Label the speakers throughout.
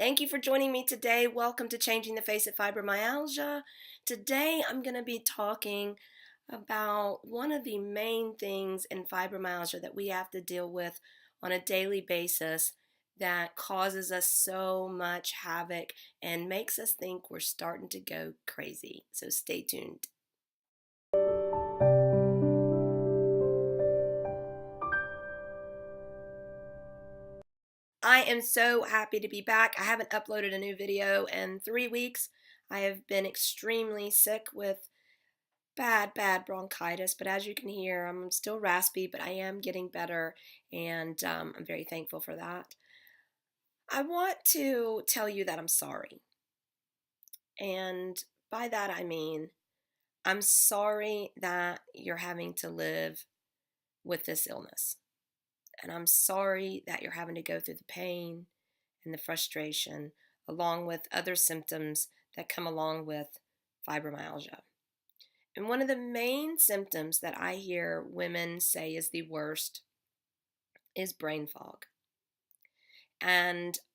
Speaker 1: Thank you for joining me today. Welcome to Changing the Face of Fibromyalgia. Today I'm going to be talking about one of the main things in fibromyalgia that we have to deal with on a daily basis that causes us so much havoc and makes us think we're starting to go crazy. So stay tuned. I am so happy to be back. I haven't uploaded a new video in 3 weeks. I have been extremely sick with bad bronchitis, but as you can hear, I'm still raspy, but I am getting better, and I'm very thankful for that. I want to tell you that I'm sorry, and by that I mean I'm sorry that you're having to live with this illness, and I'm sorry that you're having to go through the pain and the frustration along with other symptoms that come along with fibromyalgia. And one of the main symptoms that I hear women say is the worst is brain fog.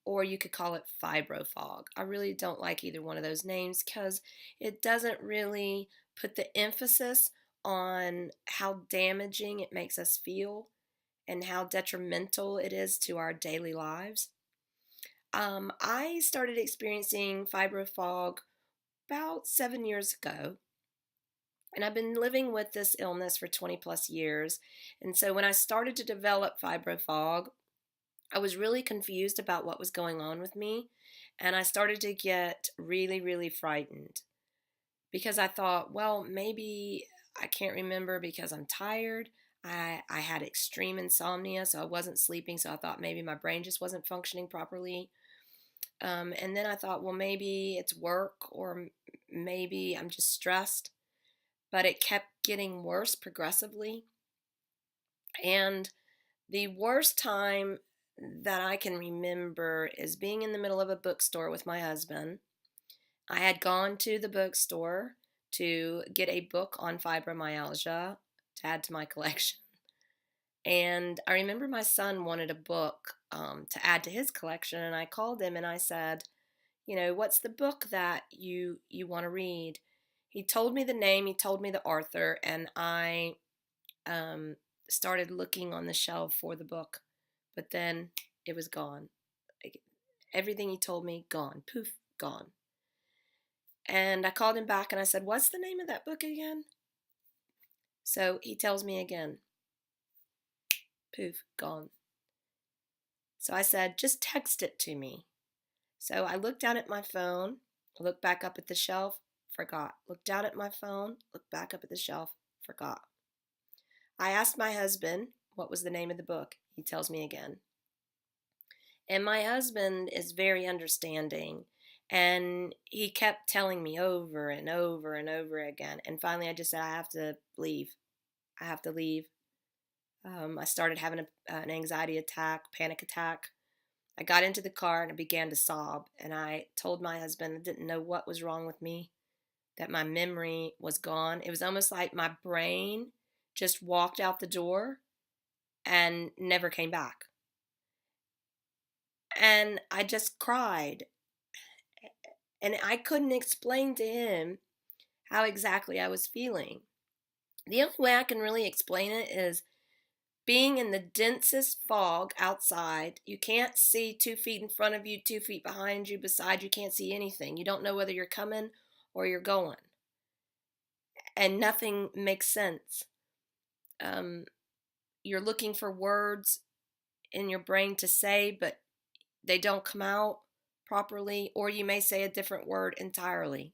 Speaker 1: Or you could call it fibro fog. I really don't like either one of those names because it doesn't really put the emphasis on how damaging it makes us feel and how detrimental it is to our daily lives. I started experiencing fibro fog about 7 years ago. And I've been living with this illness for 20 plus years. And so when I started to develop fibro fog, I was really confused about what was going on with me. And I started to get really frightened because I thought, well, maybe I can't remember because I'm tired. I had extreme insomnia, so I wasn't sleeping. So I thought maybe my brain just wasn't functioning properly. And then I thought, well, maybe it's work or maybe I'm just stressed. But it kept getting worse progressively. And the worst time that I can remember is being in the middle of a bookstore with my husband. I had gone to the bookstore to get a book on fibromyalgia to add to my collection. And I remember my son wanted a book to add to his collection, and I called him and I said, what's the book that you want to read? He told me the name, he told me the author, and I started looking on the shelf for the book, but then it was gone. Like, everything he told me, gone. Poof, gone. And I called him back and I said, what's the name of that book again? So he tells me again, poof, gone. So I said, just text it to me. So I looked down at my phone, looked back up at the shelf, forgot. Looked down at my phone, looked back up at the shelf, forgot. I asked my husband what was the name of the book. He tells me again. And my husband is very understanding, and he kept telling me over and over and over again. And finally I just said, I have to leave. I have to leave. I started having an anxiety attack, panic attack. I got into the car and I began to sob. And I told my husband I didn't know what was wrong with me, that my memory was gone. It was almost like my brain just walked out the door and never came back. And I just cried. And I couldn't explain to him how exactly I was feeling. The only way I can really explain it is being in the densest fog outside. You can't see 2 feet in front of you, 2 feet behind you, beside you, can't see anything. You don't know whether you're coming or you're going. And nothing makes sense. You're looking for words in your brain to say, but they don't come out properly, or you may say a different word entirely.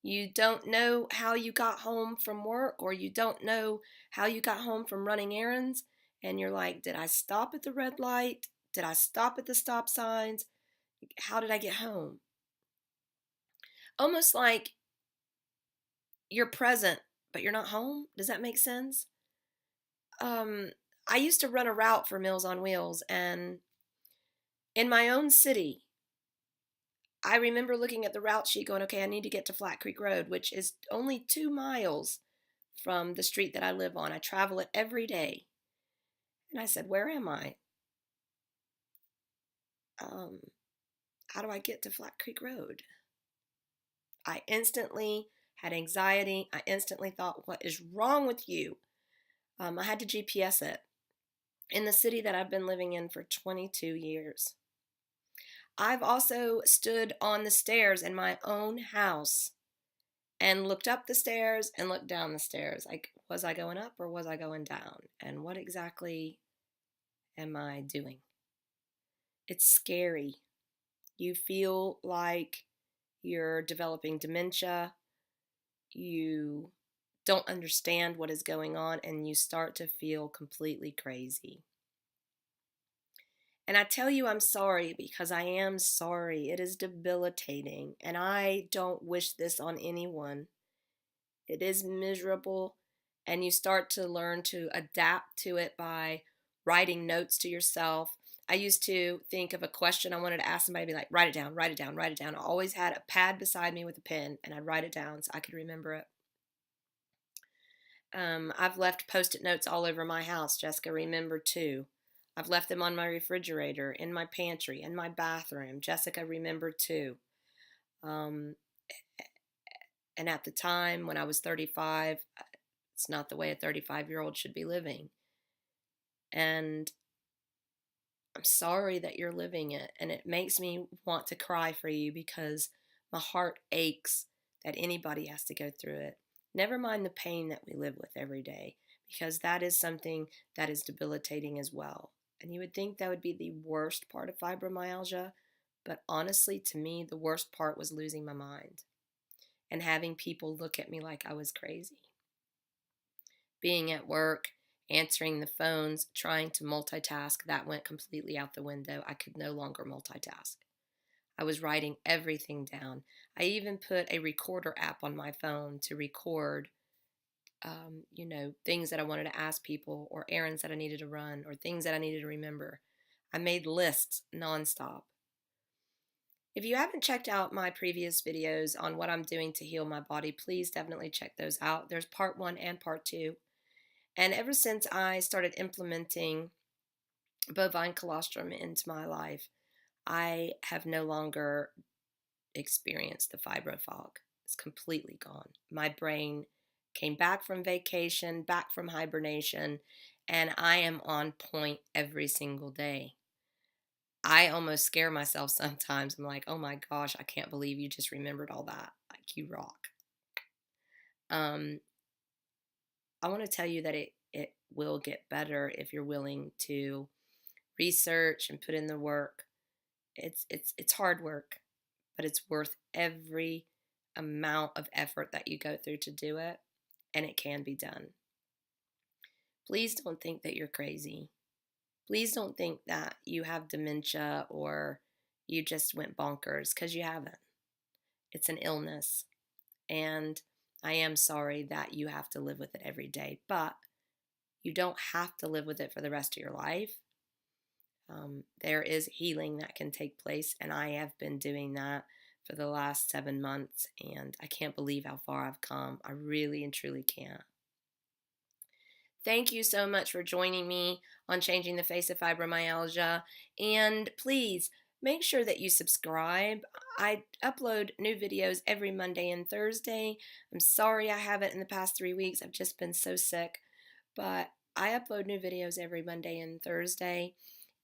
Speaker 1: You don't know how you got home from work, or you don't know how you got home from running errands, and you're like, did I stop at the red light? Did I stop at the stop signs? How did I get home? Almost like you're present, but you're not home. Does that make sense? I used to run a route for Meals on Wheels, and in my own city, I remember looking at the route sheet going, okay, I need to get to Flat Creek Road, which is only 2 miles from the street that I live on. I travel it every day. And I said, where am I? how do I get to Flat Creek Road? I instantly had anxiety. I instantly thought, what is wrong with you? I had to GPS it in the city that I've been living in for 22 years. I've also stood on the stairs in my own house and looked up the stairs and looked down the stairs. Like, was I going up or was I going down? And what exactly am I doing? It's scary. You feel like you're developing dementia. You don't understand what is going on, and you start to feel completely crazy. And I tell you I'm sorry because I am sorry. It is debilitating, and I don't wish this on anyone. It is miserable, and you start to learn to adapt to it by writing notes to yourself. I used to think of a question I wanted to ask somebody, be like, write it down, write it down, write it down. I always had a pad beside me with a pen, and I'd write it down so I could remember it. I've left Post-it notes all over my house. Jessica, remember too. I've left them on my refrigerator, in my pantry, in my bathroom. Jessica, remember too. And at the time when I was 35, it's not the way a 35-year-old should be living. And I'm sorry that you're living it. And it makes me want to cry for you because my heart aches that anybody has to go through it. Never mind the pain that we live with every day, because that is something that is debilitating as well. And you would think that would be the worst part of fibromyalgia, but honestly, to me, the worst part was losing my mind and having people look at me like I was crazy. Being at work, answering the phones, trying to multitask, that went completely out the window. I could no longer multitask. I was writing everything down. I even put a recorder app on my phone to record, things that I wanted to ask people, or errands that I needed to run, or things that I needed to remember. I made lists nonstop. If you haven't checked out my previous videos on what I'm doing to heal my body, please definitely check those out. There's part 1 and part 2. And ever since I started implementing bovine colostrum into my life, I have no longer experienced the fibro fog. It's completely gone. My brain came back from vacation, back from hibernation, and I am on point every single day. I almost scare myself sometimes. I'm like, oh my gosh, I can't believe you just remembered all that. Like, you rock. I want to tell you that it will get better if you're willing to research and put in the work. It's hard work, but it's worth every amount of effort that you go through to do it, and it can be done. Please don't think that you're crazy. Please don't think that you have dementia or you just went bonkers, because you haven't. It's an illness, and I am sorry that you have to live with it every day, but you don't have to live with it for the rest of your life. There is healing that can take place, and I have been doing that for the last 7 months, and I can't believe how far I've come. I really and truly can't. Thank you so much for joining me on Changing the Face of Fibromyalgia, and please make sure that you subscribe. I upload new videos every Monday and Thursday. I'm sorry I haven't in the past 3 weeks. I've just been so sick, but I upload new videos every Monday and Thursday,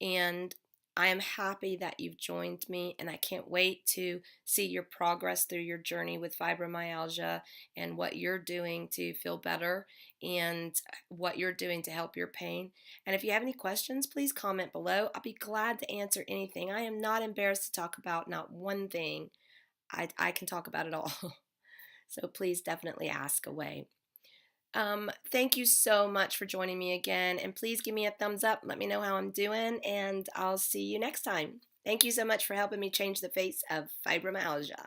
Speaker 1: and I am happy that you've joined me, and I can't wait to see your progress through your journey with fibromyalgia and what you're doing to feel better and what you're doing to help your pain. And if you have any questions, please comment below. I'll be glad to answer anything. I am not embarrassed to talk about not one thing. I can talk about it all. So please definitely ask away. Thank you so much for joining me again, and please give me a thumbs up. Let me know how I'm doing, and I'll see you next time. Thank you so much for helping me change the face of fibromyalgia.